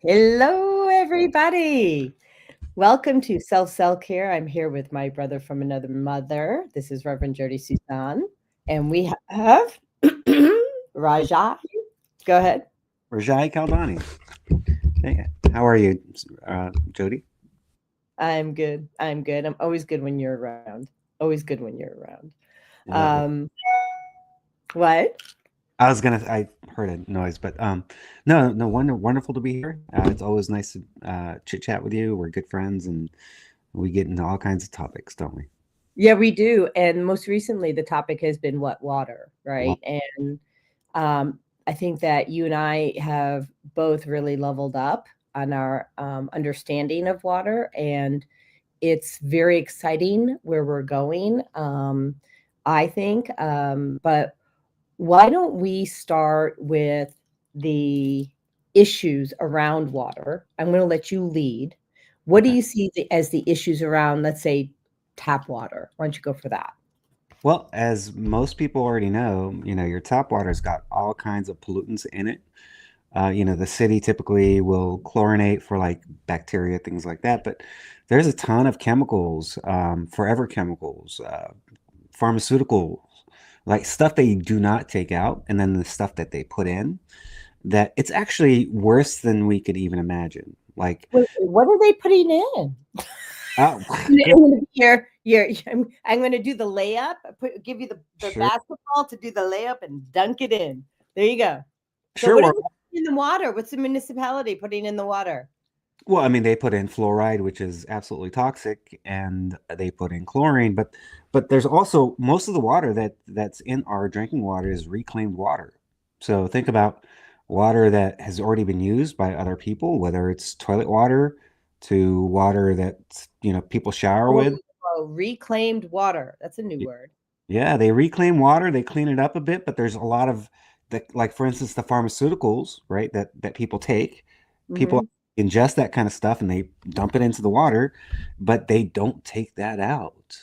Hello, everybody. Welcome to Self Care. I'm here with my brother from another mother. This is Reverend Jodi Susan, and we have Rajai. Go ahead. Rajai Kaldani. Hey, how are you, Jody? I'm good. I'm good. I'm always good when you're around. Always good when you're around. Yeah, Um, what? I heard a noise, but no, wonderful to be here. It's always nice to chit chat with you. We're good friends, and we get into all kinds of topics, don't we? Yeah, we do. And most recently, the topic has been what water, Well, right? And um, I think that you and I have both really leveled up on our understanding of water, and it's very exciting where we're going. I think, but why don't we start with the issues around water? I'm going to let you lead. What do okay. you see as the issues around, let's say, tap water? Why don't you go for that? Well, as most people already know, your tap water's got all kinds of pollutants in it. The city typically will chlorinate for like bacteria, things like that, but there's a ton of chemicals, forever chemicals, pharmaceuticals, like stuff they do not take out, and then the stuff that they put in, that it's actually worse than we could even imagine. Like, Wait, what are they putting in? oh, I'm good, gonna be I'm gonna do the layup, give you the sure, basketball to do the layup and dunk it in. There you go. So sure. what are they putting in the water? What's the municipality putting in the water? Well, I mean, they put in fluoride, which is absolutely toxic, and they put in chlorine, but there's also most of the water that's in our drinking water is reclaimed water. So think about water that has already been used by other people, whether it's toilet water to water that people shower Oh, with. reclaimed water. That's a new Y- word. Yeah, they reclaim water, they clean it up a bit, but there's a lot of like for instance, the pharmaceuticals, right, that people take. People Mhm. ingest that kind of stuff and they dump it into the water, but they don't take that out.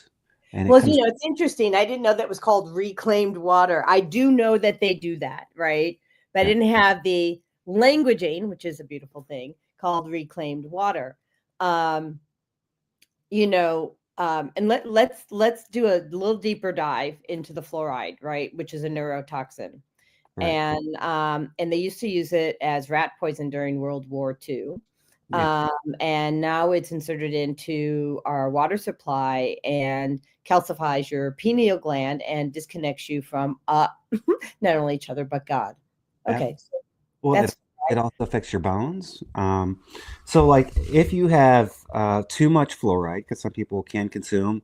And it Well, comes, it's interesting. I didn't know that was called reclaimed water. I do know that they do that, right? But I yeah. didn't have the languaging, which is a beautiful thing, called reclaimed water. Um, and let's do a little deeper dive into the fluoride, right, which is a neurotoxin. Right. And they used to use it as rat poison during World War II. Yeah. And now it's inserted into our water supply and calcifies your pineal gland and disconnects you from not only each other but God. Ab- Okay, so Well, that's it also affects your bones. So like if you have too much fluoride, because some people can consume,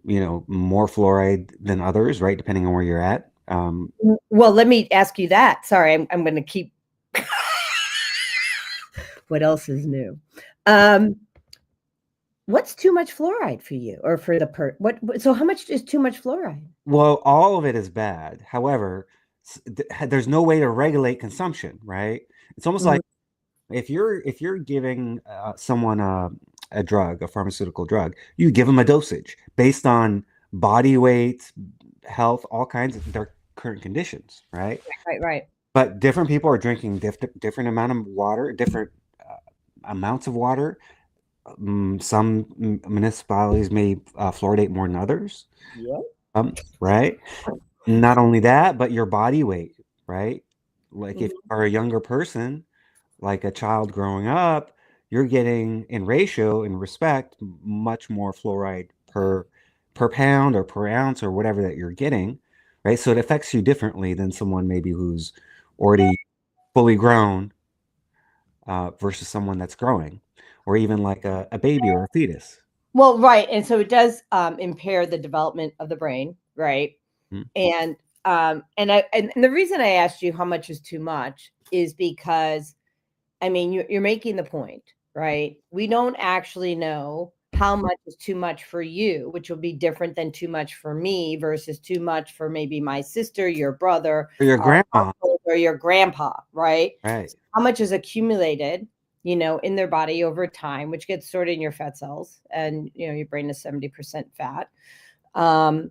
more fluoride than others, right? Depending on where you're at. well. Let me ask you that. Sorry, I'm going to keep. What else is new? Um, what's too much fluoride for you, or for the what? So how much is too much fluoride? Well, all of it is bad. However, there's no way to regulate consumption, right? It's almost Mhm. like if you're giving someone a drug, a pharmaceutical drug, you give them a dosage based on body weight, health, all kinds of their current conditions, right? Right, right. But different people are drinking different amount of water, different amounts of water. Some municipalities may fluoridate more than others, Yeah. right? Not only that, but your body weight, right? Like if you Mhm. are a younger person, like a child growing up, you're getting in ratio, in respect, much more fluoride per pound or per ounce or whatever that you're getting, right? So it affects you differently than someone maybe who's already fully grown versus someone that's growing, or even like a baby or a fetus. Well, right, and so it does impair the development of the brain, right? Mm. And the reason I asked you how much is too much is because I mean, you're making the point, right? We don't actually know how much is too much for you, which will be different than too much for me versus too much for maybe my sister, your brother, Or your our grandma, uncle, or your grandpa, right? right? How much is accumulated, in their body over time, which gets stored in your fat cells, and your brain is 70% fat. Um,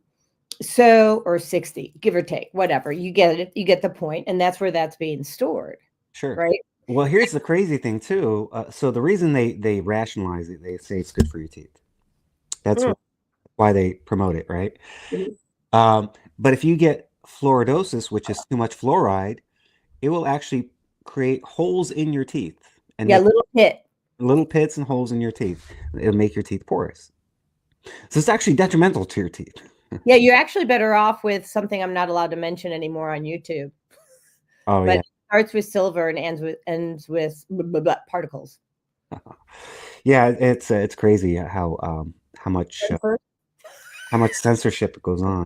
so, or 60, give or take, whatever. You get it, you get the point, and that's where that's being stored, Sure. right? Well, here's the crazy thing too. So the reason they rationalize it, they say it's good for your teeth. That's Mm. why they promote it, right? Mhm. Um, but if you get fluoridosis, which is too much fluoride, it will actually create holes in your teeth and Yeah, make little pit. little pits and holes in your teeth. It'll make your teeth porous. So it's actually detrimental to your teeth. Yeah, you're actually better off with something I'm not allowed to mention anymore on YouTube, Oh but yeah. it starts with silver and ends with particles. Yeah, it's crazy Censored? how much censorship goes on.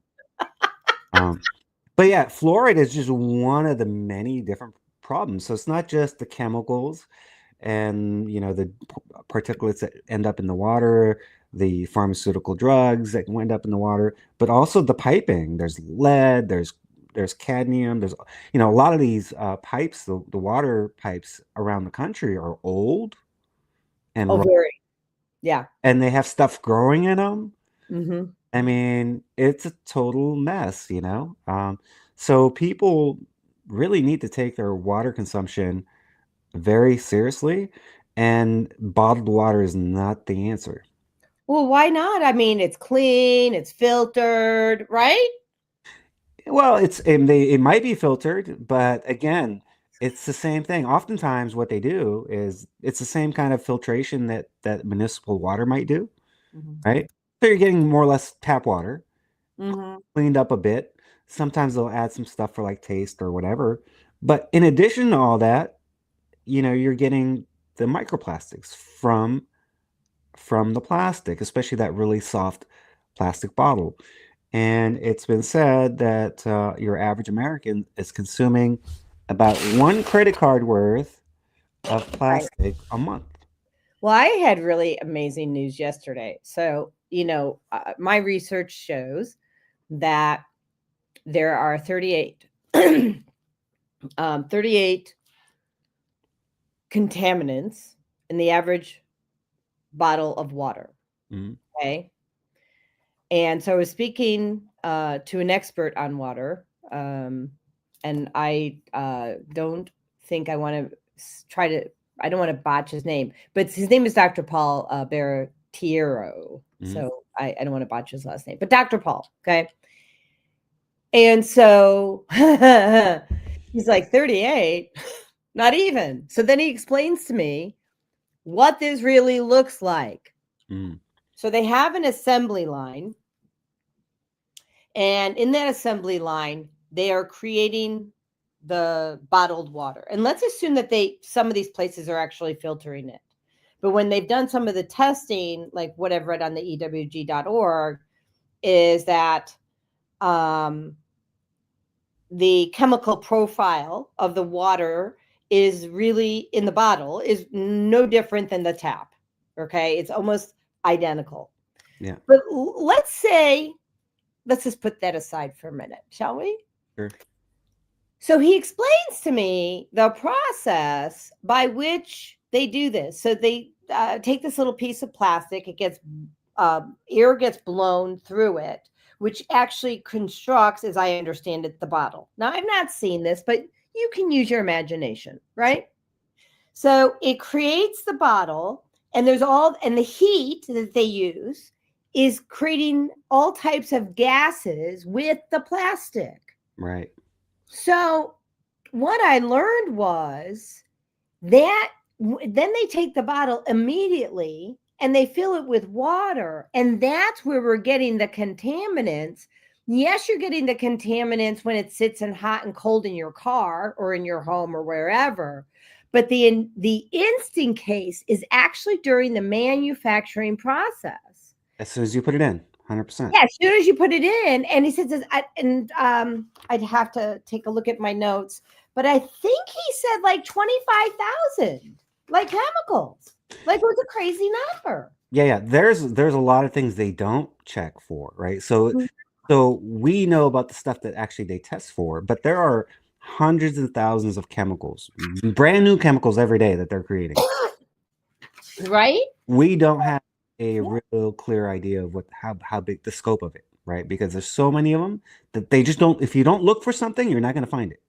Um, but yeah, fluoride is just one of the many different problems. So it's not just the chemicals and the particulates that end up in the water, the pharmaceutical drugs that end up in the water, but also the piping. There's lead, there's cadmium, there's a lot of these pipes, the water pipes around the country are old Oh, and very. Yeah. and they have stuff growing in them. Mhm. I mean, it's a total mess. So people really need to take their water consumption very seriously, and bottled water is not the answer. Well, why not? I mean, it's clean, it's filtered, right? Well, it might be filtered, but again, it's the same thing. Oftentimes, what they do is it's the same kind of filtration that municipal water might do, Mhm. right? So you're getting more or less tap water, Mhm. cleaned up a bit. Sometimes they'll add some stuff for like taste or whatever. But in addition to all that, you're getting the microplastics from the plastic, especially that really soft plastic bottle. And it's been said that your average American is consuming about one credit card worth of Right. plastic a month. Well, I had really amazing news yesterday. So, my research shows that there are 38, 38 contaminants in the average bottle of water. Mhm. Okay. And so I was speaking to an expert on water. And I don't think I want to try to, I don't want to botch his name, but his name is Dr. Paul Baratiero. Mhm. So I don't want to botch his last name, but Dr. Paul. Okay. And so he's like 38, not even. So then he explains to me what this really looks like. Mhm. So they have an assembly line, and in that assembly line, they are creating the bottled water. And let's assume that some of these places are actually filtering it. But when they've done some of the testing, like what I've read on the ewg.org, is that um, the chemical profile of the water is really in the bottle is no different than the tap. Okay. It's almost identical. Yeah, But let's just put that aside for a minute, shall we? sure. So he explains to me the process by which they do this. So they take this little piece of plastic, it gets air gets blown through it, which actually constructs, as I understand it, the bottle. Now, I've not seen this, but you can use your imagination, right? So it creates the bottle, and and the heat that they use is creating all types of gases with the plastic. Right. So what I learned was that then they take the bottle immediately and they fill it with water. And that's where we're getting the contaminants. Yes, you're getting the contaminants when it sits in hot and cold in your car or in your home or wherever. But the instant case is actually during the manufacturing process. As soon as you put it in, 100%. Yeah, as soon as you put it in, and he says, I'd have to take a look at my notes, but I think he said like 25,000, like chemicals. Like it was a crazy number. Yeah, yeah. There's a lot of things they don't check for, right? So we know about the stuff that actually they test for, but there are hundreds and thousands of chemicals, brand new chemicals every day that they're creating. Right? We don't have a Yeah. real clear idea of how big the scope of it, right? Because there's so many of them that they just don't, if you don't look for something, you're not going to find it.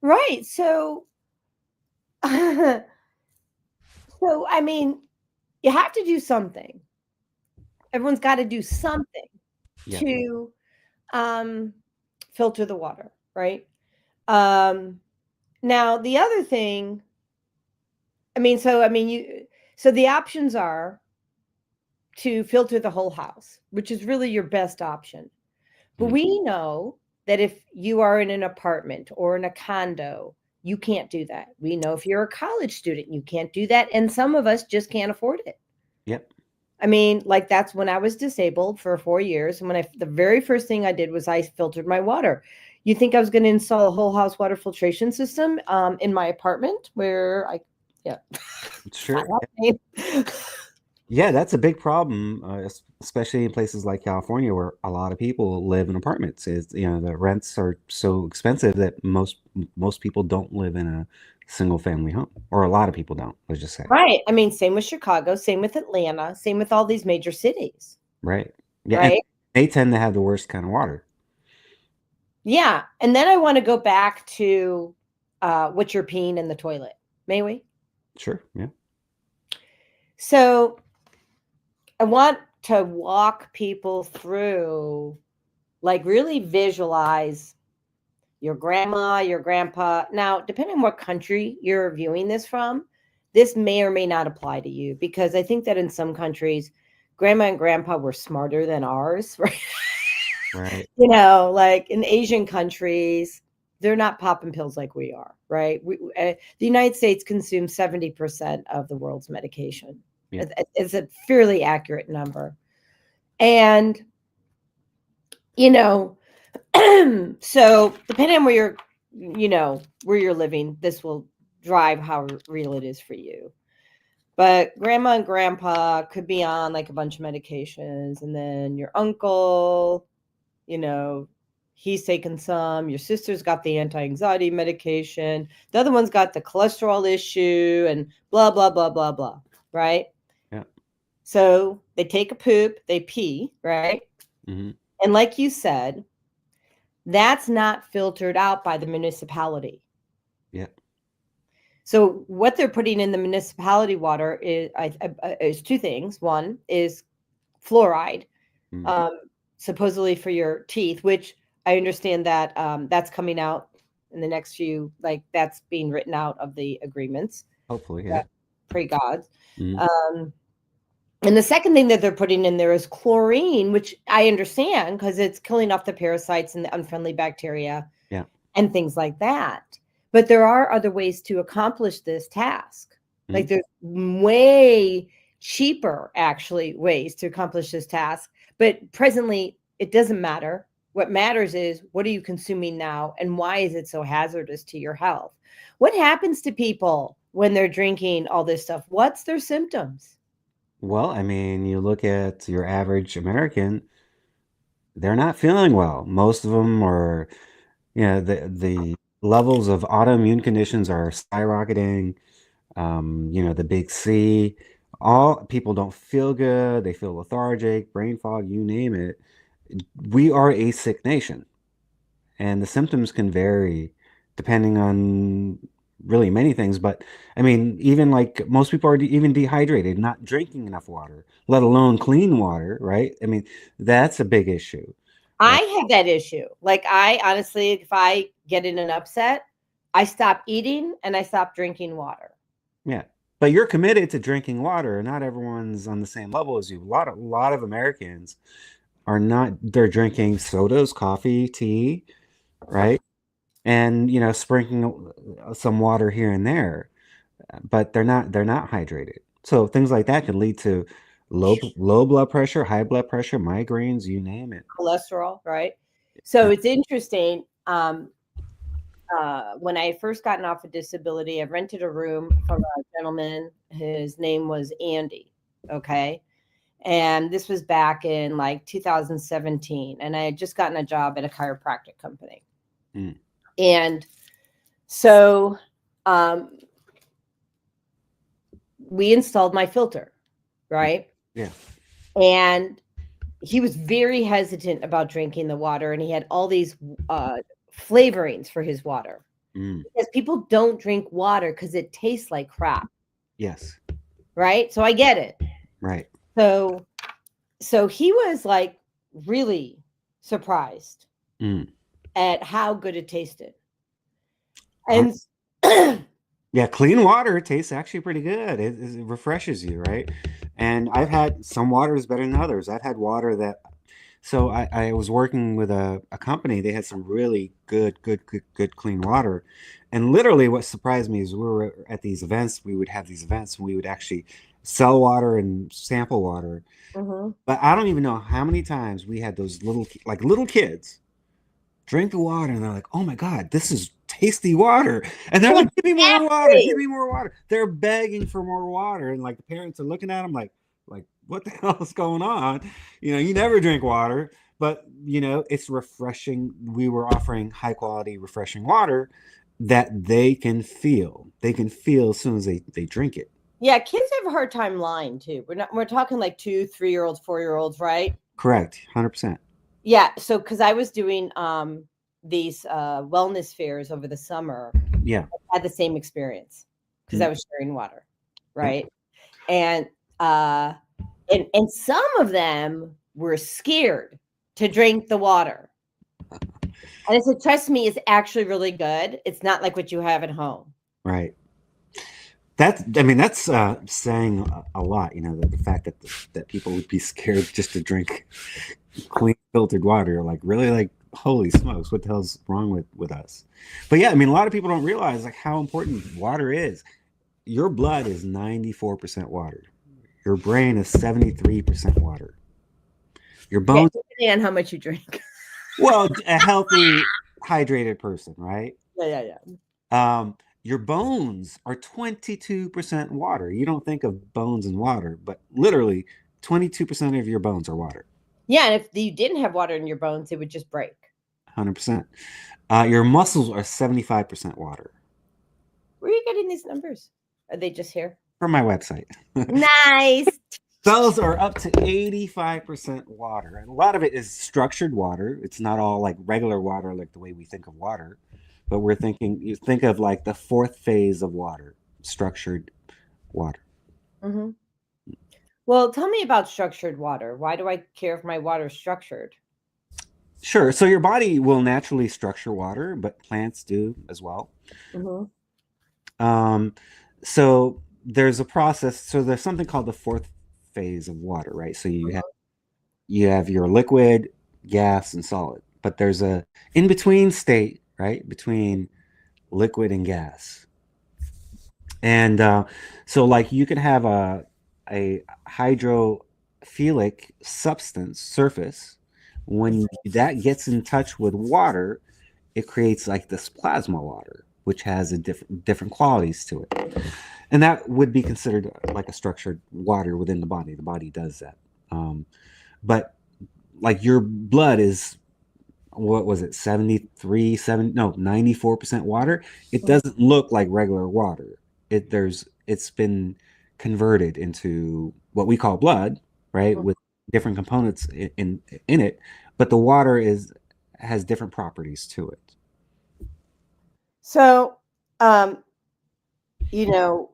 Right. So So, I mean, you have to do something. Everyone's got to do something Yeah. to filter the water, right? Um, Now, the other thing, so the options are to filter the whole house, which is really your best option. But Mm. we know that if you are in an apartment or in a condo, you can't do that. We know if you're a college student, you can't do that. And some of us just can't afford it. Yep. I mean, like that's when I was disabled for 4 years. And the very first thing I did was I filtered my water. You think I was going to install a whole house water filtration system in my apartment where yeah, Sure. I Yeah, that's a big problem, especially in places like California, where a lot of people live in apartments. Is the rents are so expensive that most people don't live in a single family home, or a lot of people don't. Let's just say, right. I mean, same with Chicago, same with Atlanta, same with all these major cities, right? Yeah, and right? they tend to have the worst kind of water. Yeah. And then I want to go back to what you're peeing in the toilet. May we? Sure. Yeah. So I want to walk people through, like, really visualize your grandma, your grandpa. Now, depending on what country you're viewing this from, this may or may not apply to you because I think that in some countries, grandma and grandpa were smarter than ours, right? Right. Like in Asian countries, they're not popping pills like we are, right? The United States consumes 70% of the world's medication. Yeah. It's a fairly accurate number. And, you know, so depending on where you're living, this will drive how real it is for you. But grandma and grandpa could be on like a bunch of medications, and then your uncle, you know, he's taken some. Your sister's got the anti-anxiety medication. The other one's got the cholesterol issue, and blah blah blah blah blah. Right? Yeah. So they take a poop, they pee, right? Hmm. And like you said, that's not filtered out by the municipality. Yeah. So what they're putting in the municipality water is two things. One is fluoride, Mm. um, supposedly for your teeth, which I understand that that's coming out in the next few, like that's being written out of the agreements. Hopefully, yeah. Yeah, pray God. Hmm. Um, and the second thing that they're putting in there is chlorine, which I understand because it's killing off the parasites and the unfriendly bacteria Yeah. and things like that. But there are other ways to accomplish this task. Hmm. Like there's way cheaper, actually, ways to accomplish this task. But presently, it doesn't matter. What matters is what are you consuming now and why is it so hazardous to your health? What happens to people when they're drinking all this stuff? What's their symptoms? Well, I mean, you look at your average American, they're not feeling well. Most of them are, the levels of autoimmune conditions are skyrocketing. The big C. All people don't feel good. They feel lethargic, brain fog, you name it. We are a sick nation, and the symptoms can vary depending on really many things. But I mean, even like most people are even dehydrated, not drinking enough water, let alone clean water, right? I mean, that's a big issue. I Uh, have that issue. Like I honestly, if I get in an upset, I stop eating and I stop drinking water. yeah. But you're committed to drinking water. Not everyone's on the same level as you. A lot of Americans are not. They're drinking sodas, coffee, tea, right? And sprinkling some water here and there, but they're not hydrated. So things like that can lead to low blood pressure, high blood pressure, migraines, you name it. Cholesterol, right? So Yeah. it's interesting. When I first gotten off of disability, I rented a room from a gentleman. His name was Andy. Okay. And this was back in like 2017. And I had just gotten a job at a chiropractic company. Mm. And so um, we installed my filter, right? Yeah. And he was very hesitant about drinking the water. And he had all these flavorings for his water. Mm. because people don't drink water because it tastes like crap, Yes. right? So I get it. Right. So he was like really surprised Mm. at how good it tasted. Hun- And yeah, Yeah, clean water tastes actually pretty good. It refreshes you, right? And I've had some water is better than others. I've had water that, so I was working with a company. They had some really good clean water. And literally what surprised me is we were at these events, we would have these events and we would actually sell water and sample water. mm-hmm. But I don't even know how many times we had those little kids drink the water and they're like, oh my God, this is tasty water. And they're like, give me more water, give me more water. They're begging for more water. And like the parents are looking at them like, what the hell is going on? You never drink water, but it's refreshing. We were offering high quality, refreshing water that they can feel. They can feel as soon as they drink it. Yeah, kids have a hard time lying too. We're talking like 2, 3-year-olds, 4-year-olds, right? Correct. 100%. Yeah. So because I was doing these wellness fairs over the summer, Yeah. I had the same experience because I was sharing water, Yep. right? And and some of them were scared to drink the water. And I said, trust me, it's actually really good. It's not like what you have at home. Right. That's saying a lot. The fact that people would be scared just to drink clean filtered water. Like really, like holy smokes, what the hell's wrong with us? But yeah, a lot of people don't realize like how important water is. Your blood is 94% water. Your brain is 73% water. Your Yeah, bones, depending on how much you drink. well, a healthy, hydrated person, right? Yeah. Your bones are 22% water. You don't think of bones and water, but literally 22% of your bones are water. Yeah, and if you didn't have water in your bones, it would just break. 100%. Your muscles are 75% water. Where are you getting these numbers? Are they just here? From my website. Nice. Cells are up to 85% water. And a lot of it is structured water. It's not all like regular water, like the way we think of water, but you think of like the fourth phase of water, structured water. Mm-hmm. Well, tell me about structured water. Why do I care if my water is structured? Sure. So your body will naturally structure water, but plants do as well. Mm-hmm. Um, so there's a process. So there's something called the fourth phase of water, right? So you have your liquid, gas, and solid, but there's a in between state, right, between liquid and gas. And so, like, you can have a hydrophilic substance surface. When that gets in touch with water, it creates like this plasma water, which has a different qualities to it, and that would be considered like a structured water within the body. The body does that, but like your blood is what was it 73 7 no 94% water. It doesn't look like regular water. It's been converted into what we call blood, right, with different components in it, but the water has different properties to it. So, you know,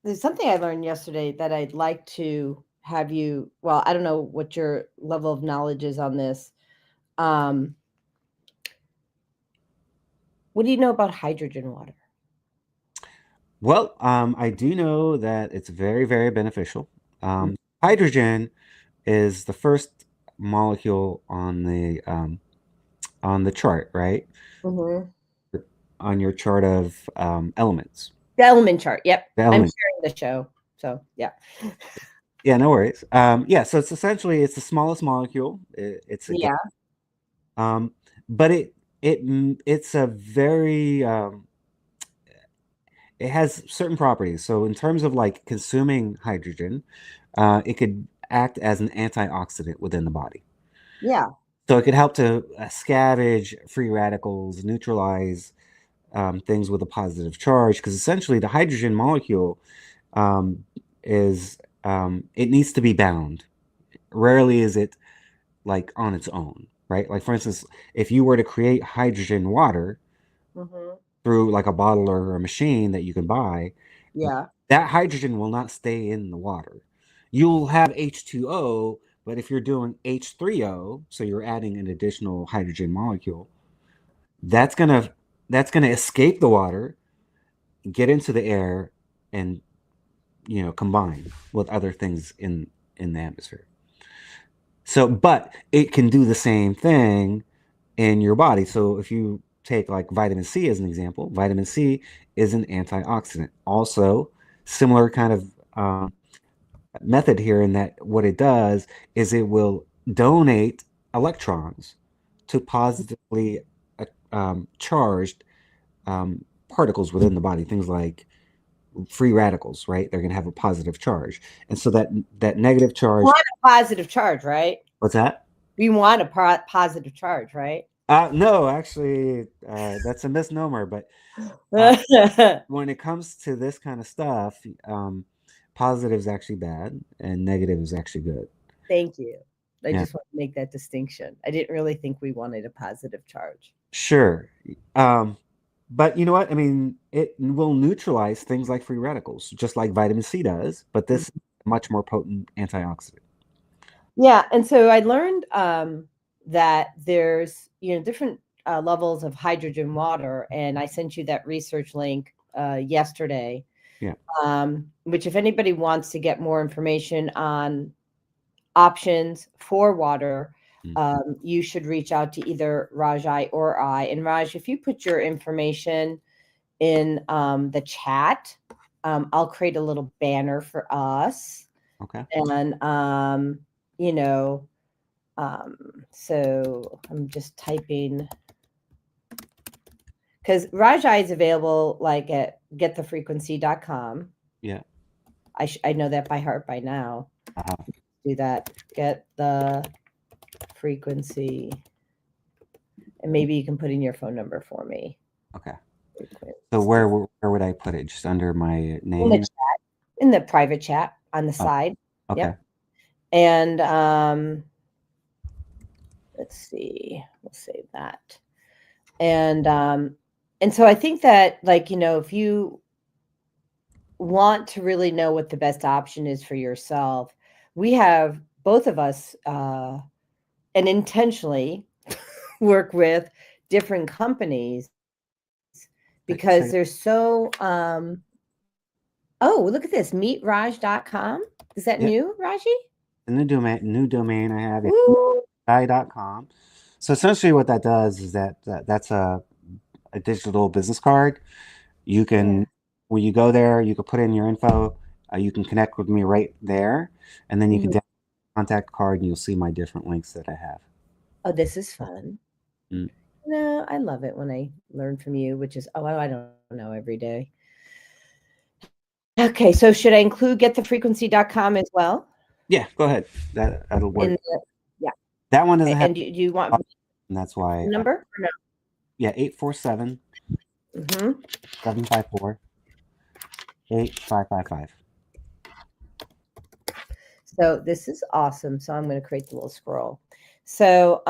there's something I learned yesterday that I'd like to have you. Well, I don't know what your level of knowledge is on this. Um, what do you know about hydrogen water? Well, I do know that it's very, very beneficial. Hydrogen is the first molecule on the chart, right? Mm-hmm. On your chart of elements. The element chart. Yep. The I'm element. sharing the show. So, yeah. Yeah, no worries. Yeah, so it's the smallest molecule. It's a gas. Yeah. Um, but it's a very it has certain properties. So in terms of like consuming hydrogen, it could act as an antioxidant within the body. Yeah. So it could help to scavenge free radicals, neutralize things with a positive charge, because essentially the hydrogen molecule um, is it needs to be bound. Rarely is it like on its own, right? Like for instance, if you were to create hydrogen water, Mhm. through like a bottle or a machine that you can buy, Yeah. that hydrogen will not stay in the water. You'll have H2O, but if you're doing H3O, so you're adding an additional hydrogen molecule, that's gonna that's gonna escape the water, get into the air, and combine with other things in the atmosphere. So, but it can do the same thing in your body. So if you take like vitamin C as an example, vitamin C is an antioxidant. Also, similar kind of method here in that what it does is it will donate electrons to positively charged particles within the body, things like free radicals, right? They're going to have a positive charge. And so that negative charge, Want a positive charge, right? what's that? We want a positive charge, right? No, actually, that's a misnomer. But when it comes to this kind of stuff, positive is actually bad and negative is actually good. Thank you. I Yeah, just want to make that distinction. I didn't really think we wanted a positive charge. sure. But you know what? I mean, it will neutralize things like free radicals, just like vitamin C does, but this is a much more potent antioxidant. Yeah, and so I learned that there's different levels of hydrogen water, and I sent you that research link yesterday. Yeah. Which, if anybody wants to get more information on options for water, Mm. you should reach out to either Rajai or I. And Raj, if you put your information in the chat, I'll create a little banner for us. Okay. And so I'm just typing, because Rajai is available like at getthefrequency.com. Yeah. I know that by heart by now. Uh-huh. Do that. Get the frequency. And maybe you can put in your phone number for me. Okay. Frequency. So where would I put it? Just under my In the name? chat, in the private chat on the Oh, side. okay. Yep. And let's see. We'll save that. And so I think that, like, if you want to really know what the best option is for yourself, we have both of us and intentionally work with different companies because they're so oh, look at this, meetraj.com. Is that Yep. new, Raji? The new domain I have is Ooh. guy.com. So essentially what that does is that's a digital business card. You can, Yeah. when you go there, you can put in your info. You can connect with me right there, and then you can Mhm. download a contact card, and you'll see my different links that I have. Oh, this is fun. Mm. No, I love it when I learn from you, which is, I don't know every day. Okay, so should I include getthefrequency.com as well? Yeah, go ahead. That'll work. Yeah. That one doesn't Okay, have, and do you want and that's why. number or no? Yeah, 847 Mhm. 754 8555. So this is awesome. So I'm going to create the little scroll. So,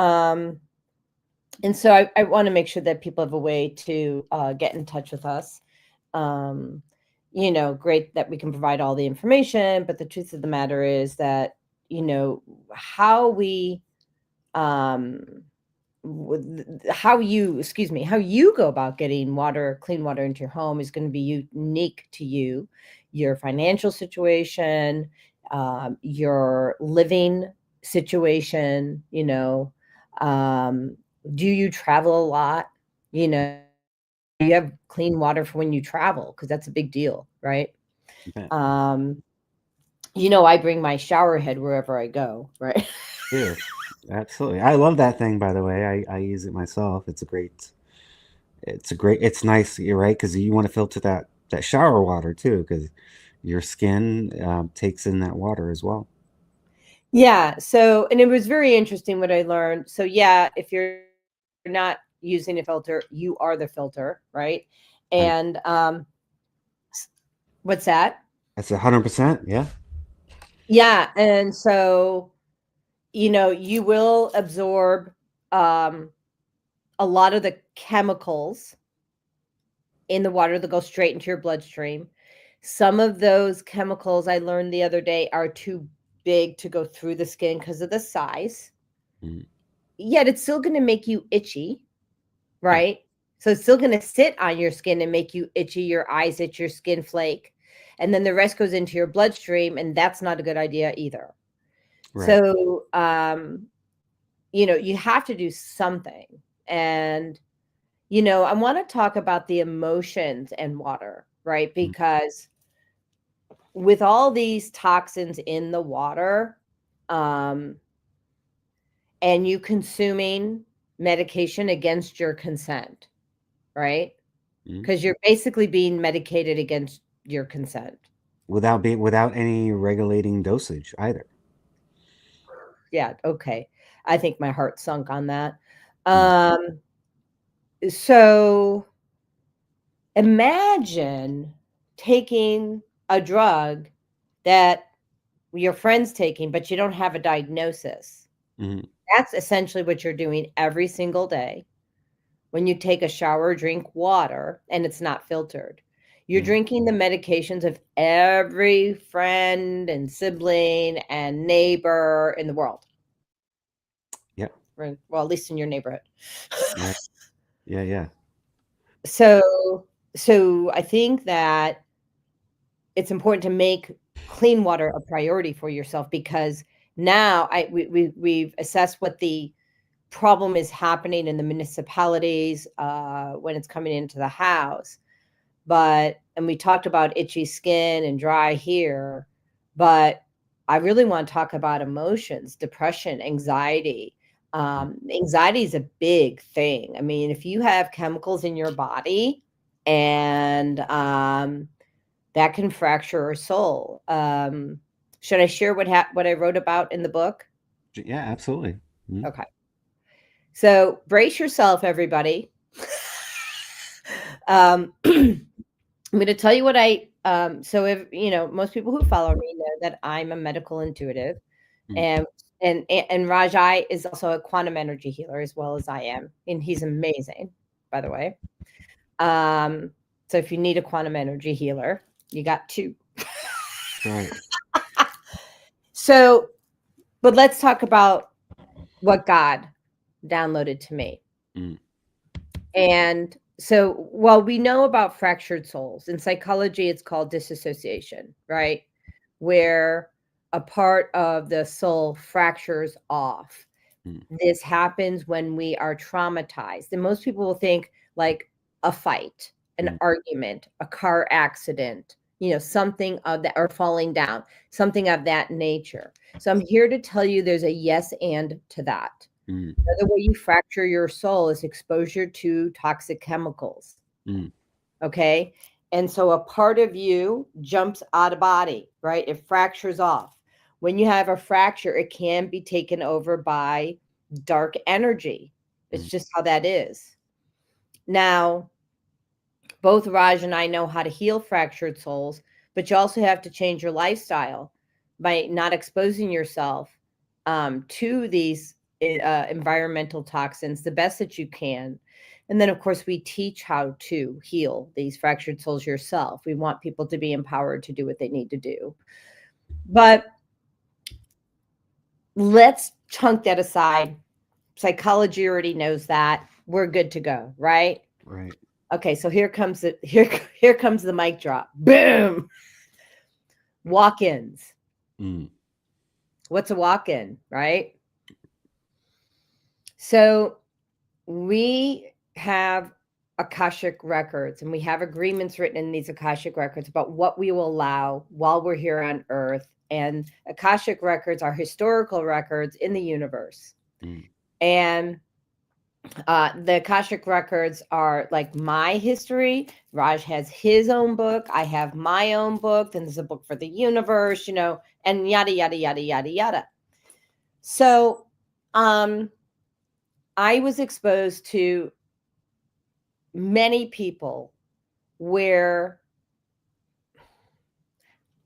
and so I want to make sure that people have a way to get in touch with us. Great that we can provide all the information, but the truth of the matter is that, how we, how you go about getting clean water into your home is going to be unique to you, your financial situation, your living situation. Do you travel a lot? You have clean water for when you travel, because that's a big deal, right? Okay. I bring my shower head wherever I go, right? Yeah, absolutely. I love that thing, by the way. I use it myself. It's nice, you're right, because you want to filter that shower water too, because your skin takes in that water as well. Yeah. So, and it was very interesting what I learned. So, yeah, if you're not using a filter, you are the filter, right? And And what's that? that's 100%. Yeah. Yeah. And so, you will absorb a lot of the chemicals in the water that go straight into your bloodstream. Some of those chemicals I learned the other day are too big to go through the skin because of the size. Mm. Yet it's still going to make you itchy, Yeah. right? So it's still going to sit on your skin and make you itchy, your eyes itch, your skin flake. And then the rest goes into your bloodstream, and that's not a good idea either. Right. So, you have to do something. And, I want to talk about the emotions and water, right? Mm. Because with all these toxins in the water, um, and you consuming medication against your consent, right? Mm. Because you're basically being medicated against your consent. Without any regulating dosage either. Yeah, okay. I think my heart sunk on that. Mm. So imagine taking a drug that your friend's taking, but you don't have a diagnosis. Mm. That's essentially what you're doing every single day when you take a shower, drink water, and it's not filtered. You're Mm. drinking the medications of every friend and sibling and neighbor in the world. Yep. Right. Well, at least in your neighborhood. Right. Yeah. Yeah. So so I think that it's important to make clean water a priority for yourself because now we've assessed what the problem is happening in the municipalities when it's coming into the house. And we talked about itchy skin and dry hair, but I really want to talk about emotions, depression, anxiety. Mm. Anxiety is a big thing. I mean, if you have chemicals in your body and that can fracture a soul. Should I share what I wrote about in the book? Yeah. Absolutely. Mm. Okay. So brace yourself, everybody. I'm going to tell you what so if, most people who follow me know that I'm a medical intuitive Mm. and, and Rajai is also a quantum energy healer as well as I am. And he's amazing, by the way. Um, so if you need a quantum energy healer, you got two. That's right. So, but let's talk about what God downloaded to me. Mm. And so, while we know about fractured souls, in psychology, it's called disassociation, right? Where a part of the soul fractures off. Mm. This happens when we are traumatized. And most people will think like a fight, an Mm. argument, a car accident, something of that, or falling down, something of that nature. So I'm here to tell you there's a yes and to that. Mm. Another way you fracture your soul is exposure to toxic chemicals. Mm. Okay. And so a part of you jumps out of body, right? It fractures off. When you have a fracture, it can be taken over by dark energy. It's Mm. just how that is. Now, both Raj and I know how to heal fractured souls, but you also have to change your lifestyle by not exposing yourself to these environmental toxins the best that you can. And then, of course, we teach how to heal these fractured souls yourself. We want people to be empowered to do what they need to do. But let's chunk that aside. Psychology already knows that. We're good to go, right? Right. Okay, so here comes here comes the mic drop. Boom. Walk-ins. Mm. What's a walk-in, right? So we have Akashic records and we have agreements written in these Akashic records about what we will allow while we're here on earth. And Akashic records are historical records in the universe. Mm. And the Akashic records are like my history. Raj has his own book. I have my own book. Then there's a book for the universe, and yada, yada, yada, yada, yada. So I was exposed to many people where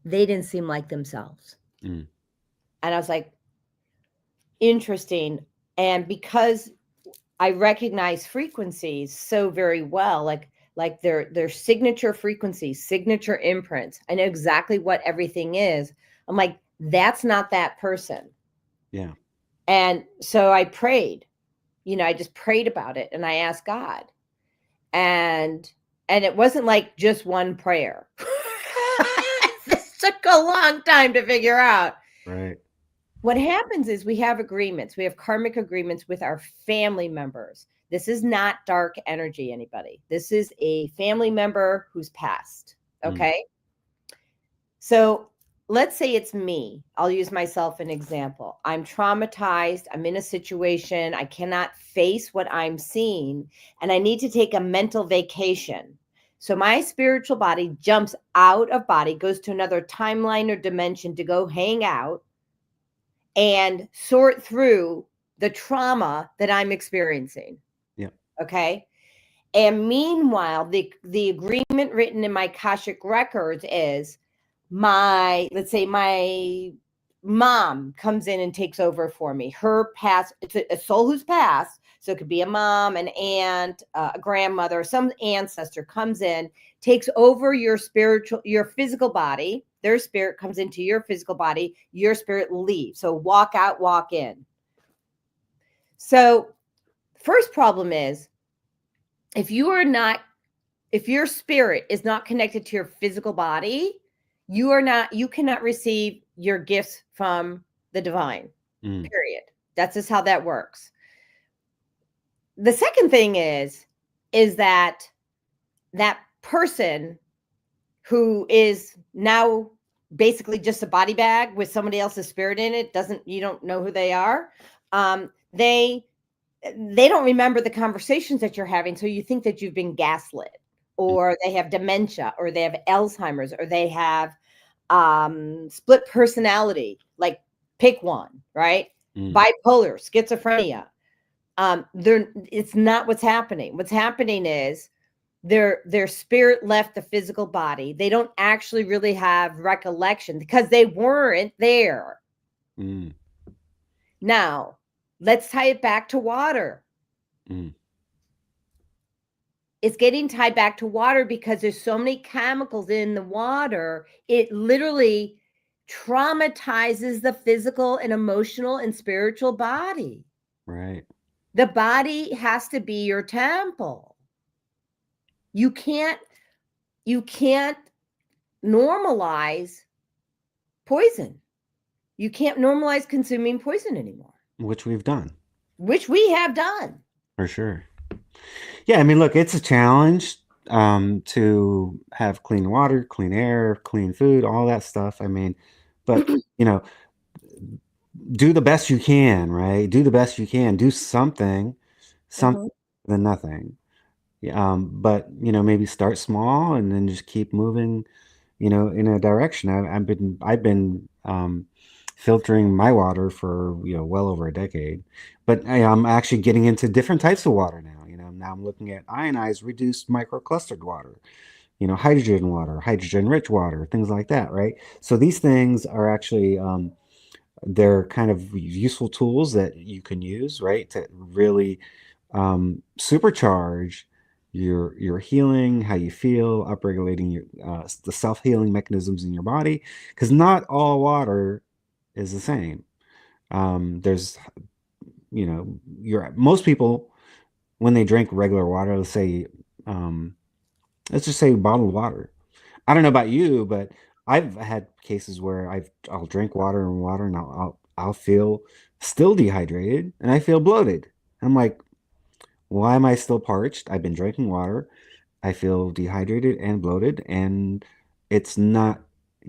they didn't seem like themselves. Mm. And I was like, interesting. And because I recognize frequencies so very well, like like their signature frequencies, signature imprints. I know exactly what everything is. I'm like, that's not that person. Yeah. And so I prayed, I just prayed about it and I asked God. And it wasn't like just one prayer. This took a long time to figure out. Right. What happens is we have agreements. We have karmic agreements with our family members. This is not dark energy, anybody. This is a family member who's passed. Mm. Okay. So let's say it's me. I'll use myself an example. I'm traumatized. I'm in a situation. I cannot face what I'm seeing, and I need to take a mental vacation. So my spiritual body jumps out of body, goes to another timeline or dimension to go hang out and sort through the trauma that I'm experiencing. Yeah. Okay. And meanwhile, the agreement written in my Akashic records is let's say my mom comes in and takes over for me. Her past, it's a soul who's passed. So it could be a mom, an aunt, a grandmother, some ancestor comes in, takes over your physical body. Their spirit comes into your physical body. Your spirit leaves. So walk out, walk in. So first problem is if your spirit is not connected to your physical body, you cannot receive your gifts from the divine. Period. That's just how that works. The second thing is that person who is now basically just a body bag with somebody else's spirit in it, you don't know who they are. They don't remember the conversations that you're having, so you think that you've been gaslit, or they have dementia, or they have Alzheimer's, or they have split personality. Like, pick one, right? Bipolar, schizophrenia. It's not what's happening. What's happening is their spirit left the physical body. They don't actually really have recollection because they weren't there. Now, let's tie it back to water. It's getting tied back to water because there's so many chemicals in the water. It literally traumatizes the physical and emotional and spiritual body. Right. The body has to be your temple. You can't normalize poison. You can't normalize consuming poison anymore. Which we've done. Which we have done. For sure. Yeah, I mean, look, it's a challenge to have clean water, clean air, clean food, all that stuff. I mean, but do the best you can, right? Do the best you can. Do something than nothing. But maybe start small and then just keep moving, in a direction. I've been filtering my water for well over a decade, but I'm actually getting into different types of water now. Now I'm looking at ionized, reduced, microclustered water, hydrogen water, hydrogen rich water, things like that, right? So these things are actually they're kind of useful tools that you can use, right, to really supercharge your healing, how you feel, upregulating the self-healing mechanisms in your body, because not all water is the same. There's most people, when they drink regular water, let's just say bottled water. I don't know about you, but I've had cases where I'll drink water and I'll feel still dehydrated and I feel bloated. I'm like, why am I still parched? I've been drinking water. I feel dehydrated and bloated, and it's not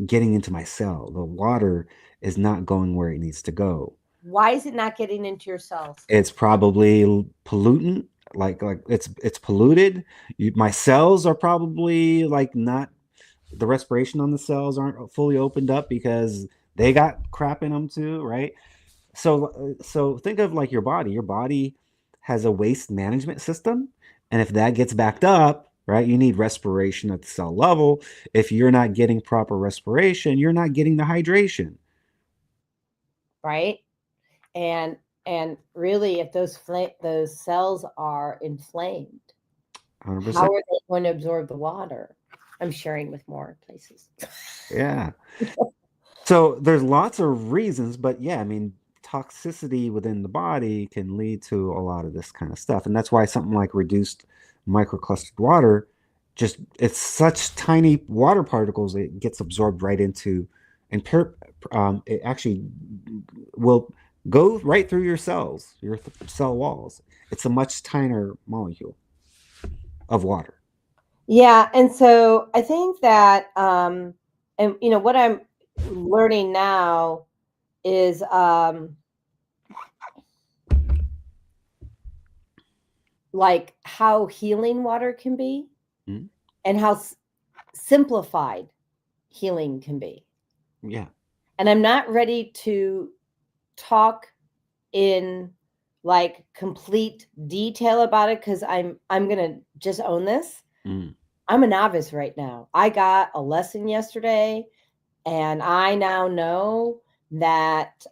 getting into my cell. The water is not going where it needs to go. Why is it not getting into your cells? It's probably pollutant, like it's polluted. My cells are probably like not, the respiration on the cells aren't fully opened up because they got crap in them too, right? So think of like your body. Your body has a waste management system, and if that gets backed up, right, you need respiration at the cell level. If you're not getting proper respiration, you're not getting the hydration. Right? And really, if those cells are inflamed, How 100%. are they going to absorb the water? I'm sharing with more places. Yeah. So there's lots of reasons, but yeah, I mean, toxicity within the body can lead to a lot of this kind of stuff. And that's why something like reduced microclustered water, just it's such tiny water particles, it gets absorbed right into, and it actually will go right through your cells, your cell walls. It's a much tinier molecule of water. Yeah, and so I think that, and what I'm learning now is, like how healing water can be, Mhm. and how simplified healing can be. Yeah. And I'm not ready to talk in like complete detail about it because I'm gonna just own this. Mm. I'm a novice right now. I got a lesson yesterday, and I now know that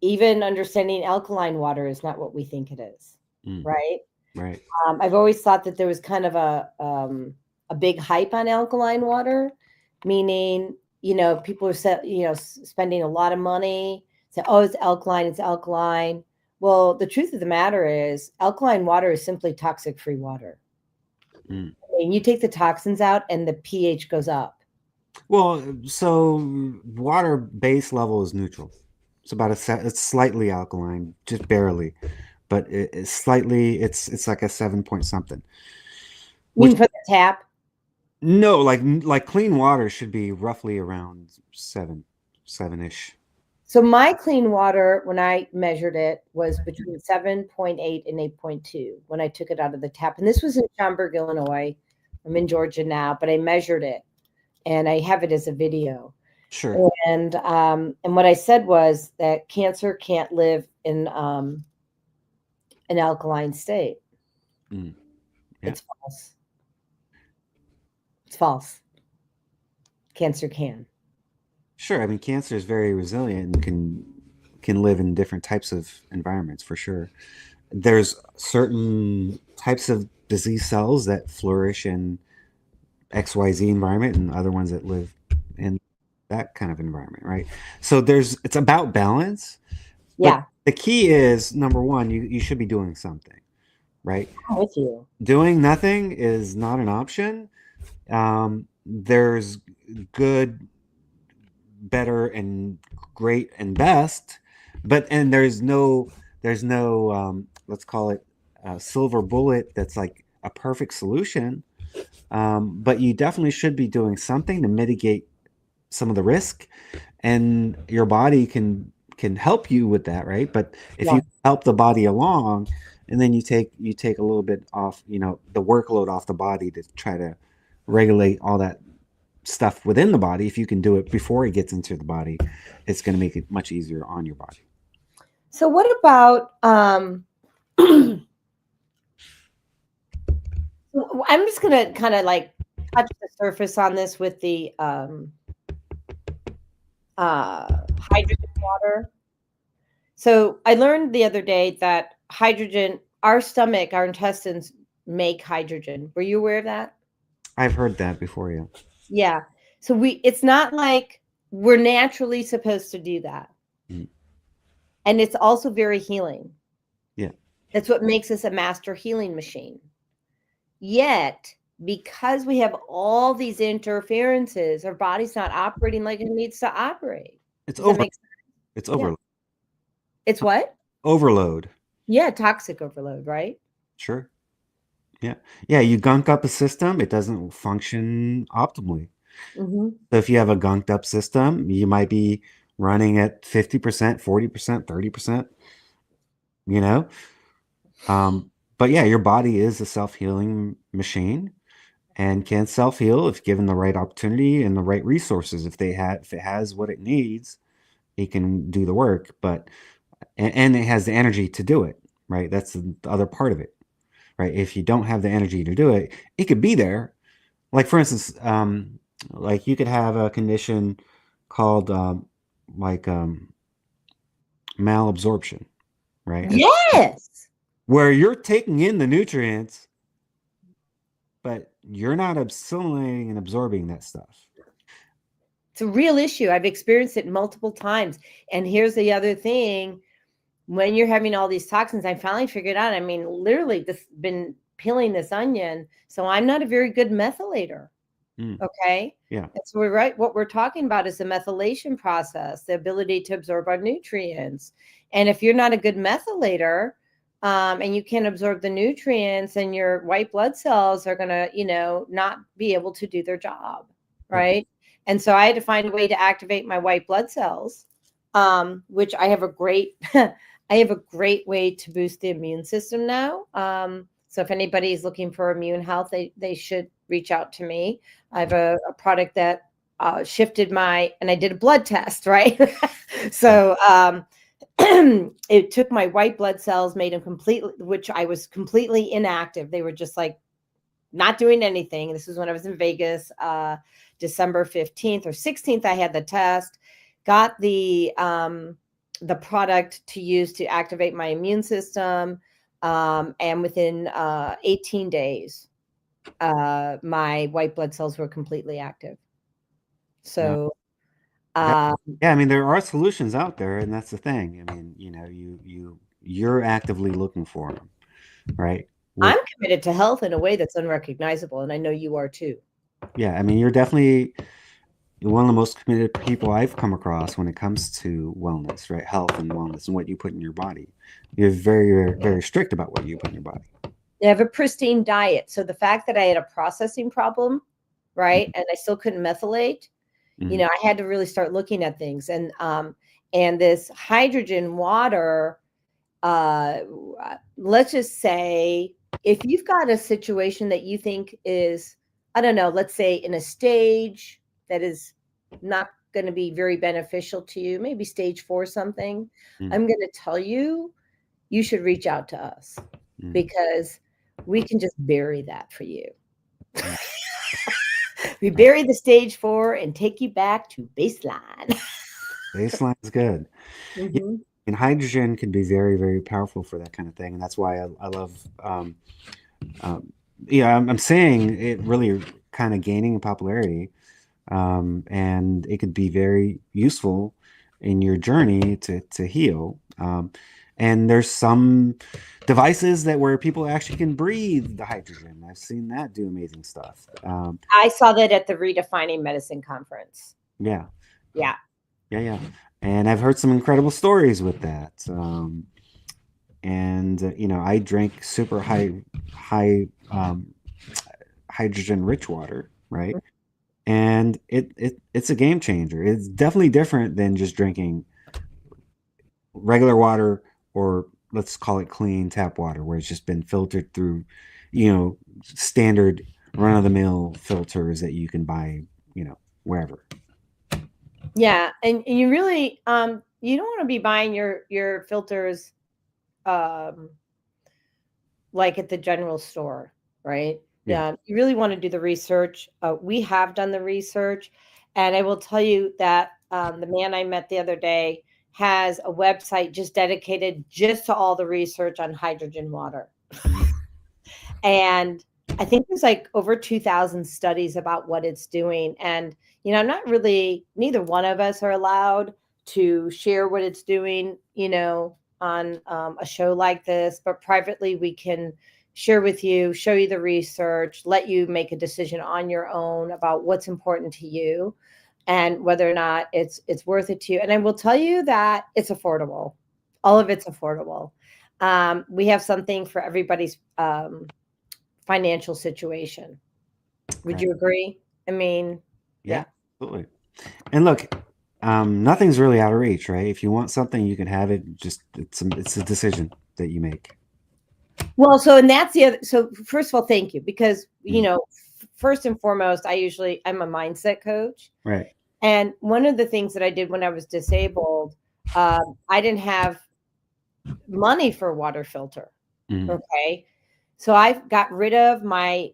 even understanding alkaline water is not what we think it is, Mm. right? Right. I've always thought that there was kind of a big hype on alkaline water, meaning people are spending a lot of money. Say, oh, it's alkaline, it's alkaline. Well, the truth of the matter is, alkaline water is simply toxic-free water. Mm. And you take the toxins out, and the pH goes up. Well, so water base level is neutral. It's about it's slightly alkaline, just barely, but it's slightly. It's like a 7 point something. You Which mean from the tap? no, like clean water should be roughly around seven ish. So my clean water, when I measured it, was between 7.8 and 8.2 when I took it out of the tap. And this was in Schaumburg, Illinois. I'm in Georgia now, but I measured it, and I have it as a video. Sure. And what I said was that cancer can't live in an alkaline state. Mm. Yeah. It's false. It's false. Cancer can. Sure. I mean, cancer is very resilient and can live in different types of environments for sure. There's certain types of disease cells that flourish in XYZ environment and other ones that live in that kind of environment, right? So it's about balance, but Yeah, the key is number one, you should be doing something, right? I'm with you. Doing nothing is not an option. There's good, better, and great and best, and there's no let's call it a silver bullet that's like a perfect solution. But you definitely should be doing something to mitigate some of the risk, and your body can help you with that, right? But if Yeah. you help the body along, and then you take a little bit off, the workload off the body to try to regulate all that stuff within the body. If you can do it before it gets into the body, it's going to make it much easier on your body. So what about I'm just gonna kind of like touch the surface on this with the hydrogen water. So I learned the other day that hydrogen, our stomach, our intestines make hydrogen. Were you aware of that? I've heard that before, yeah. Yeah. So it's not like we're naturally supposed to do that. Mm. And it's also very healing. Yeah. That's what makes us a master healing machine. Yet, because we have all these interferences, our body's not operating like it needs to operate. It's Does that over make sense? it's Yeah. overload. It's what? Overload. Yeah, toxic overload, right? Sure. Yeah. Yeah, you gunk up a system, it doesn't function optimally. Mm-hmm. So if you have a gunked up system, you might be running at 50%, 40%, 30%, you know? But yeah, your body is a self-healing machine and can self-heal if given the right opportunity and the right resources. If it has what it needs, it can do the work, and it has the energy to do it, right? That's the other part of it, right? If you don't have the energy to do it, it could be there. Like for instance, like you could have a condition called like malabsorption, right? Yes. where you're taking in the nutrients, but you're not assimilating and absorbing that stuff. It's a real issue. I've experienced it multiple times. And here's the other thing. When you're having all these toxins, I finally figured out, I mean, literally this been peeling this onion. So I'm not a very good methylator. Okay. Yeah. And so we're right. What we're talking about is the methylation process, the ability to absorb our nutrients. And if you're not a good methylator, and you can't absorb the nutrients, and your white blood cells are going to, not be able to do their job. Right. And so I had to find a way to activate my white blood cells, which I have a great, I have a great way to boost the immune system now. So if anybody is looking for immune health, they should reach out to me. I have a product that shifted and I did a blood test, right? So it took my white blood cells, made them completely, which I was completely inactive. They were just like not doing anything. This was when I was in Vegas, December 15th or 16th. I had the test, got the product to use to activate my immune system. And within 18 days, my white blood cells were completely active. So, yeah, I mean, there are solutions out there, and that's the thing. I mean, you're actively looking for them, right? I'm committed to health in a way that's unrecognizable, and I know you are too. Yeah, I mean, you're definitely one of the most committed people I've come across when it comes to wellness, right? Health and wellness and what you put in your body. You're very, very strict about what you put in your body. I have a pristine diet. So the fact that I had a processing problem, right, and I still couldn't methylate, I had to really start looking at things. And this hydrogen water, let's just say, if you've got a situation that you think is, I don't know, let's say in a stage that is not going to be very beneficial to you, maybe stage 4 something, I'm going to tell you, you should reach out to us because we can just bury that for you. We bury the stage 4 and take you back to baseline. Baseline is good. Yeah, and hydrogen can be very, very powerful for that kind of thing. And that's why I love, I'm saying it really kind of gaining popularity. And it could be very useful in your journey to heal. And there's some devices where people actually can breathe the hydrogen. I've seen that do amazing stuff. I saw that at the Redefining Medicine conference. Yeah. Yeah. And I've heard some incredible stories with that. I drink super high hydrogen rich water, right? And it's a game changer. It's definitely different than just drinking regular water, or let's call it clean tap water, where it's just been filtered through, standard run-of-the-mill filters that you can buy, wherever. Yeah, and you really you don't want to be buying your filters like at the general store, right? Yeah. You really want to do the research. We have done the research, and I will tell you that the man I met the other day has a website just dedicated just to all the research on hydrogen water. And I think there's like over 2,000 studies about what it's doing. And, neither one of us are allowed to share what it's doing, on a show like this, but privately we can share with you, show you the research, let you make a decision on your own about what's important to you and whether or not it's worth it to you. And I will tell you that it's affordable. All of it's affordable. We have something for everybody's financial situation. Would you agree? I mean, yeah, absolutely. And look, nothing's really out of reach, right? If you want something, you can have it. Just it's a decision that you make. Well, and that's the other. So first of all, thank you, because first and foremost, I'm a mindset coach, right? And one of the things that I did when I was disabled, I didn't have money for a water filter. Okay, so I got rid of my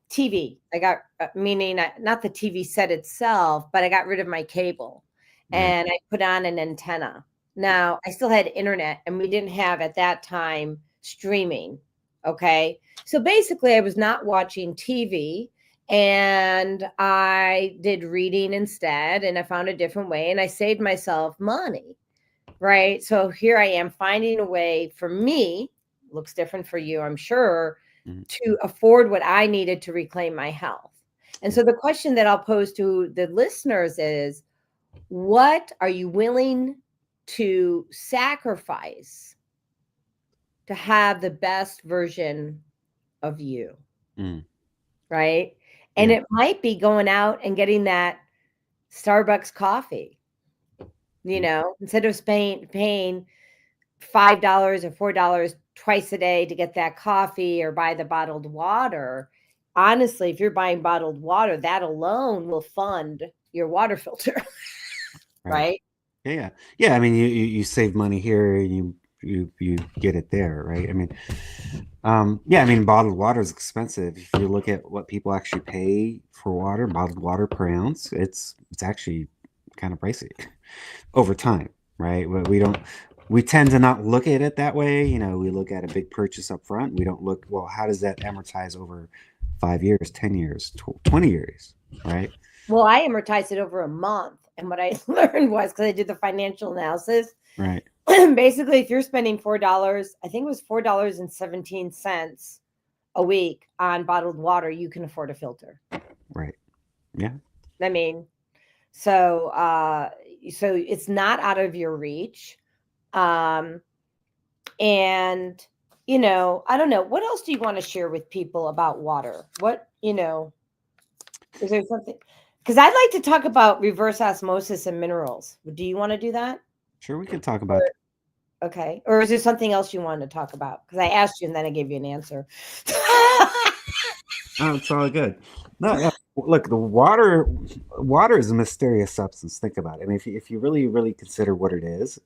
TV. I got meaning not the TV set itself, but I got rid of my cable, and I put on an antenna. Now I still had internet, and we didn't have at that time streaming. Okay. So basically, I was not watching TV, and I did reading instead, and I found a different way, and I saved myself money. Right. So here I am finding a way for me, looks different for you, I'm sure, Mm, to afford what I needed to reclaim my health. And yeah. so the question that I'll pose to the listeners is, what are you willing to sacrifice to have the best version of you? Mm, Right. And yeah. it might be going out and getting that Starbucks coffee, Mm, instead of paying $5 or $4 twice a day to get that coffee or buy the bottled water. Honestly, if you're buying bottled water, that alone will fund your water filter, right. right? Yeah, yeah, yeah. I mean, you save money here, you get it there, right? I mean, yeah. I mean, bottled water is expensive. If you look at what people actually pay for water, bottled water per ounce, it's actually kind of pricey over time, right? But we tend to not look at it that way. You know, we look at a big purchase up front. We don't look, well, how does that amortize over 5 years, 10 years, 20 years, right? Well, I amortized it over a month. And what I learned was, because I did the financial analysis, Right, basically, if you're spending $4, I think it was $4.17 a week on bottled water, you can afford a filter. right. Yeah. I mean, so it's not out of your reach. Um, and I don't know, what else do you want to share with people about water? Is there something? Because I'd like to talk about reverse osmosis and minerals. Do you want to do that? Sure, we can talk Or, about. okay. Or is there something else you wanted to talk about? Because I asked you and then I gave you an answer. Oh, it's all good. No, yeah. Look, water is a mysterious substance. Think about it. I mean, if you really, really consider what it is,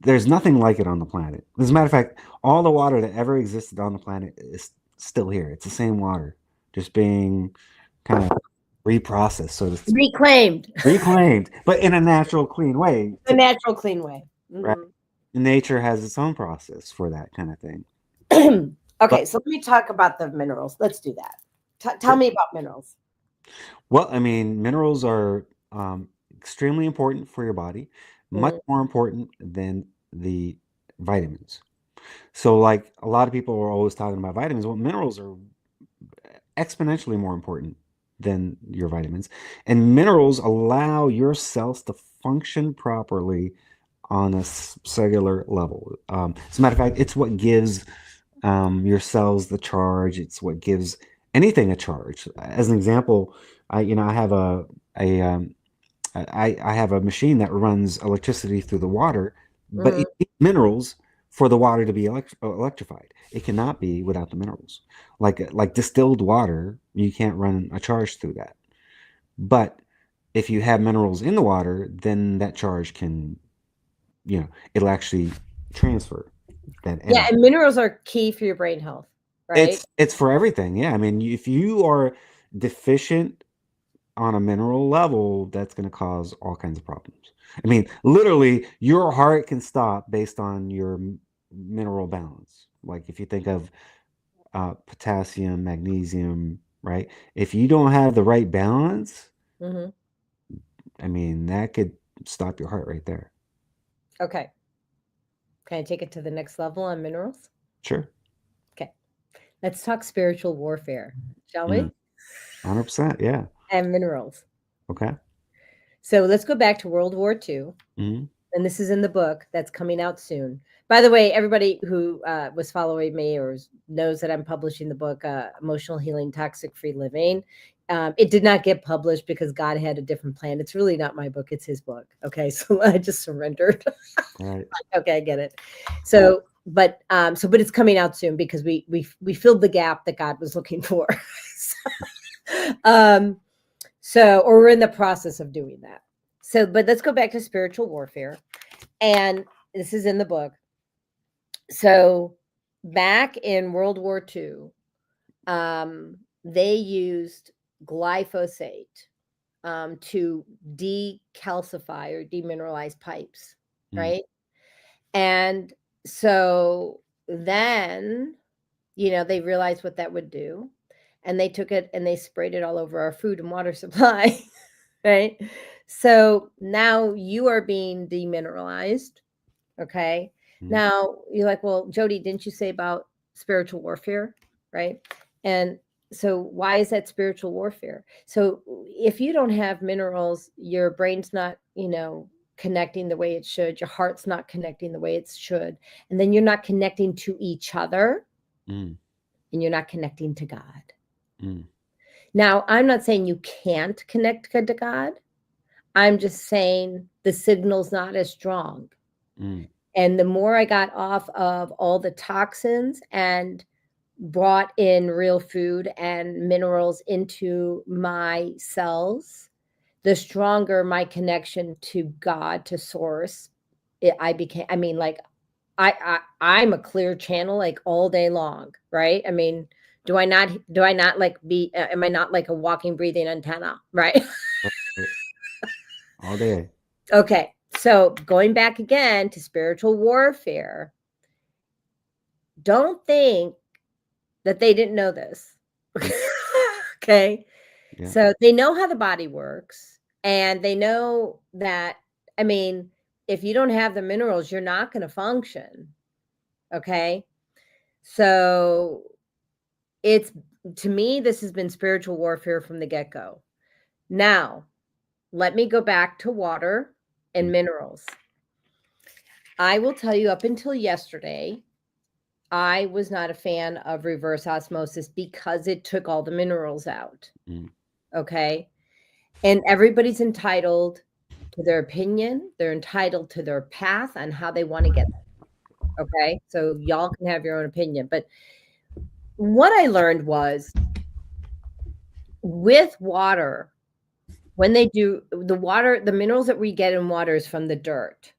there's nothing like it on the planet. As a matter of fact, all the water that ever existed on the planet is still here. It's the same water, just being kind of reprocessed, so to speak, Reclaimed. reclaimed, but in a natural, clean way. A natural, clean way. Right? Nature has its own process for that kind of thing. But Okay, so let me talk about the minerals. Let's do that. Tell sure. me about minerals. Well, I mean, minerals are extremely important for your body, much Mhm. more important than the vitamins. So, like a lot of people are always talking about vitamins. Well, minerals are exponentially more important than your vitamins. And minerals allow your cells to function properly on a cellular level. As a matter of fact, it's what gives your cells the charge. It's what gives anything a charge. As an example, I have a I have a machine that runs electricity through the water, but it Mhm. needs minerals for the water to be electrified. It cannot be without the minerals. Like distilled water, you can't run a charge through that. But if you have minerals in the water, then that charge can, it'll actually transfer that Yeah, energy. and minerals are key for your brain health, right? It's for everything. Yeah, I mean, if you are deficient on a mineral level, that's going to cause all kinds of problems. I mean, literally, your heart can stop based on your mineral balance. Like if you think of potassium, magnesium, right? If you don't have the right balance, Mhm. I mean, that could stop your heart right there. Okay. Can I take it to the next level on minerals? Sure. Okay. Let's talk spiritual warfare, shall Mm, we? 100%. Yeah. And minerals. Okay. So let's go back to World War II. Hmm. And this is in the book that's coming out soon. By the way, everybody who was following me or knows that I'm publishing the book, Emotional Healing, Toxic Free Living. It did not get published because God had a different plan. It's really not my book; it's His book. Okay, so I just surrendered. Right. Okay, I get it. But it's coming out soon because we filled the gap that God was looking for. um, or we're in the process of doing that. So, but let's go back to spiritual warfare. And this is in the book. So back in World War II, they used glyphosate to decalcify or demineralize pipes, Mm, right? And so then, you know, they realized what that would do, and they took it and they sprayed it all over our food and water supply, right? So now you are being demineralized, okay? Mm, Now you're like, well, Jodi, didn't you say about spiritual warfare, right? And so why is that spiritual warfare? So if you don't have minerals, your brain's not, you know, connecting the way it should, your heart's not connecting the way it should, and then you're not connecting to each other, mm, and you're not connecting to God. mm, Now, I'm not saying you can't connect to God. I'm just saying the signal's not as strong. mm, And the more I got off of all the toxins and brought in real food and minerals into my cells, the stronger my connection to God, to source, I became. I mean, like I'm a clear channel like all day long, right? I mean, do I not like be am I not like a walking breathing antenna, right? right, right. All day. Okay. So going back again to spiritual warfare, don't think that they didn't know this. Mm, Okay. yeah. So they know how the body works, and they know that, I mean, if you don't have the minerals, you're not going to function. Okay. So it's, to me, this has been spiritual warfare from the get go. Now, let me go back to water Mm, and minerals. I will tell you, up until yesterday, I was not a fan of reverse osmosis because it took all the minerals out. mm, Okay. And everybody's entitled to their opinion. They're entitled to their path on how they want to get there. Okay. So y'all can have your own opinion. But what I learned was with water, when they do the water, the minerals that we get in water is from the dirt.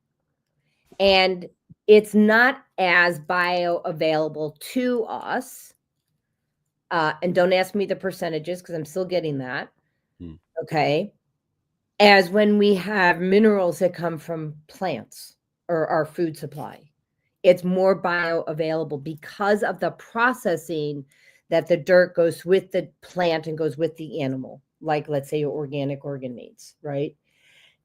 And it's not as bioavailable to us. And don't ask me the percentages because I'm still getting that. mm, Okay. As when we have minerals that come from plants or our food supply. It's more bioavailable because of the processing that the dirt goes with the plant and goes with the animal, like let's say your organic organ meats, right?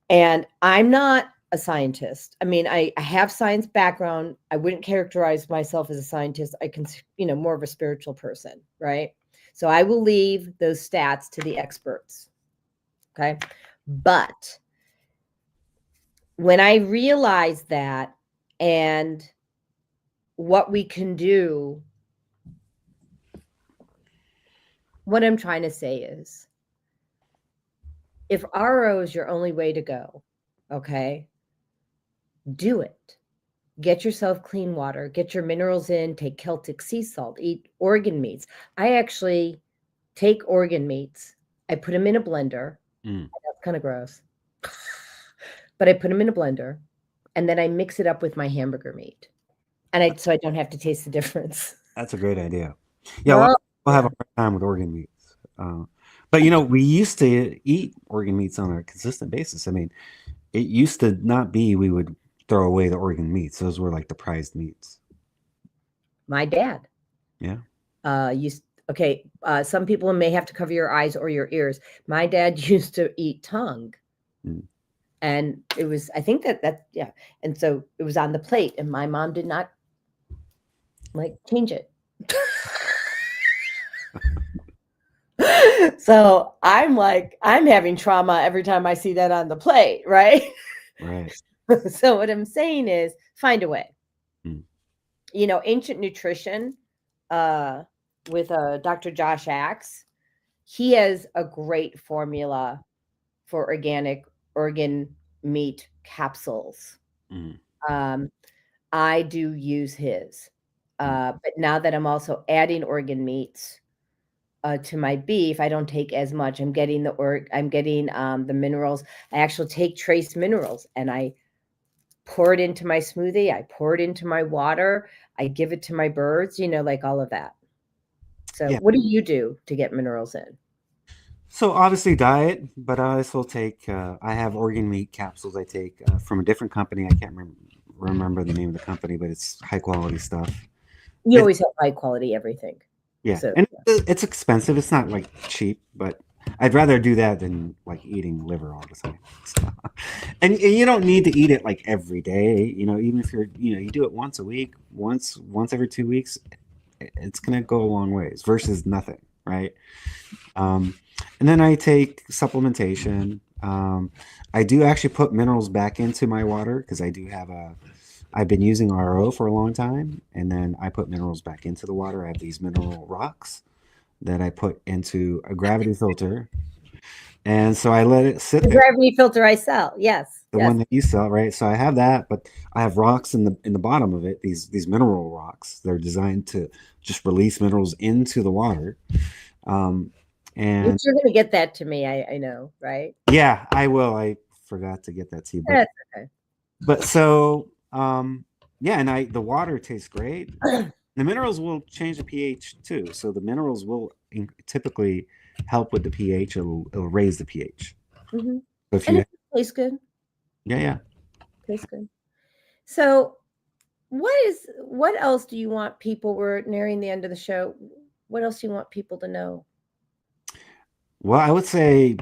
And I'm not a scientist. I mean, I have science background. I wouldn't characterize myself as a scientist. I can, you know, more of a spiritual person, right? So I will leave those stats to the experts. Okay. But when I realized that and what we can do, what I'm trying to say is if RO is your only way to go, okay, do it. Get yourself clean water, get your minerals in, take Celtic sea salt, eat organ meats. I actually take organ meats, I put them in a blender. mm. That's kind of gross. But I put them in a blender and then I mix it up with my hamburger meat. And I so I don't have to taste the difference. That's a great idea. Yeah, a lot Oh, of people have yeah. a hard time with organ meats. But you know, we used to eat organ meats on a consistent basis. I mean, it used to not be we would throw away the organ meats. Those were like the prized meats. My dad Yeah. used okay, some people may have to cover your eyes or your ears. My dad used to eat tongue, Mm. and it was, I think that yeah, and so it was on the plate, and my mom did not like change it. So I'm like, I'm having trauma every time I see that on the plate, right? Right. So what I'm saying is find a way. Mm. You know, ancient nutrition, uh, with Dr. Josh Axe, he has a great formula for organic organ meat capsules. Mm. Um, I do use his. Mm. But now that I'm also adding organ meats to my beef, I don't take as much. I'm getting the minerals. I actually take trace minerals and I pour it into my smoothie. I pour it into my water. I give it to my birds. You know, like all of that. So, Yeah. what do you do to get minerals in? So obviously diet, but I also take. I have organ meat capsules. I take from a different company. I can't remember the name of the company, but it's high quality stuff. You always have high quality everything. Yeah, So and it's expensive. It's not like cheap, but I'd rather do that than like eating liver all the time. So, and you don't need to eat it like every day. Even if you do it once a week, once every 2 weeks, it's gonna go a long ways versus nothing, right? Um, and then I take supplementation. I do actually put minerals back into my water because I've been using RO for a long time, and then I put minerals back into the water. I have these mineral rocks that I put into a gravity filter, and so I let it sit the there. gravity filter I sell. Yes. The Yes. one that you sell, right? So I have that, but I have rocks in the bottom of it. These mineral rocks. They're designed to just release minerals into the water. Um, and You're going to get that to me. I know, right? yeah, I will. I forgot to get that to you, That's okay. but so yeah, and the water tastes great. The minerals will change the pH too, so the minerals will typically help with the pH. It'll raise the pH. Mm-hmm. So if And you, it tastes good. yeah. Tastes good. So, what else do you want people? We're nearing the end of the show. What else do you want people to know? Well, I would say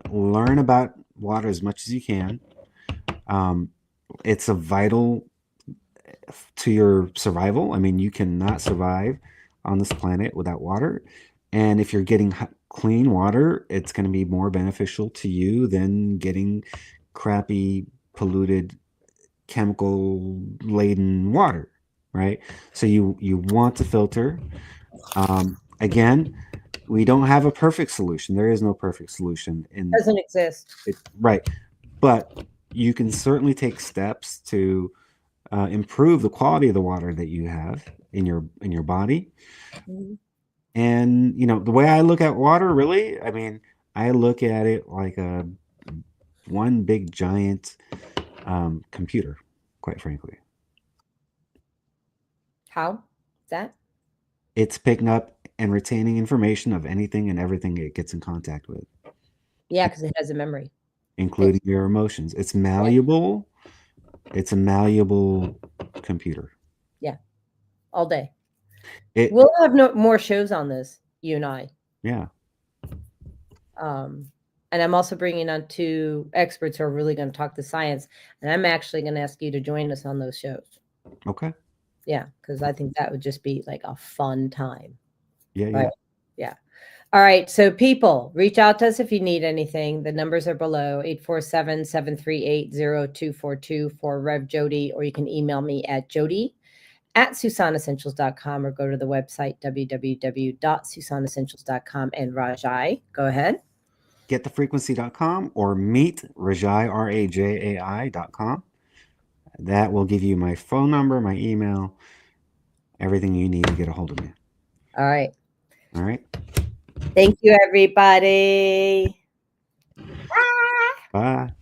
learn about water as much as you can. Um, it's a vital to your survival. I mean, you cannot survive on this planet without water. And if you're getting clean water, it's going to be more beneficial to you than getting crappy, polluted, chemical laden water, right? So you want to filter. Again, we don't have a perfect solution. There is no perfect solution in Doesn't exist. it, right? But you can certainly take steps to improve the quality of the water that you have in your body. Mhm. And the way I look at water, really, I mean, I look at it like a one big giant computer, quite frankly. How? That? It's picking up and retaining information of anything and everything it gets in contact with, Yeah, because it has a memory. including your emotions. It's malleable. It's a malleable computer. Yeah, all day. It, We'll have more shows on this, you and I. yeah. Um, and I'm also bringing on two experts who are really going to talk the science. And I'm actually going to ask you to join us on those shows. Okay. Yeah, because I think that would just be like a fun time. Yeah. Right? Yeah. Yeah. All right. So, people, reach out to us if you need anything. The numbers are below 847 738 0242 for Rev Jodi, or you can email me at jodi@susanessentials.com or go to the website www.susanessentials.com. And Rajai, go ahead. Getthefrequency.com or meet Rajai, RAJAI.com. That will give you my phone number, my email, everything you need to get a hold of me. All right. All right. Thank you, everybody. Bye. Bye.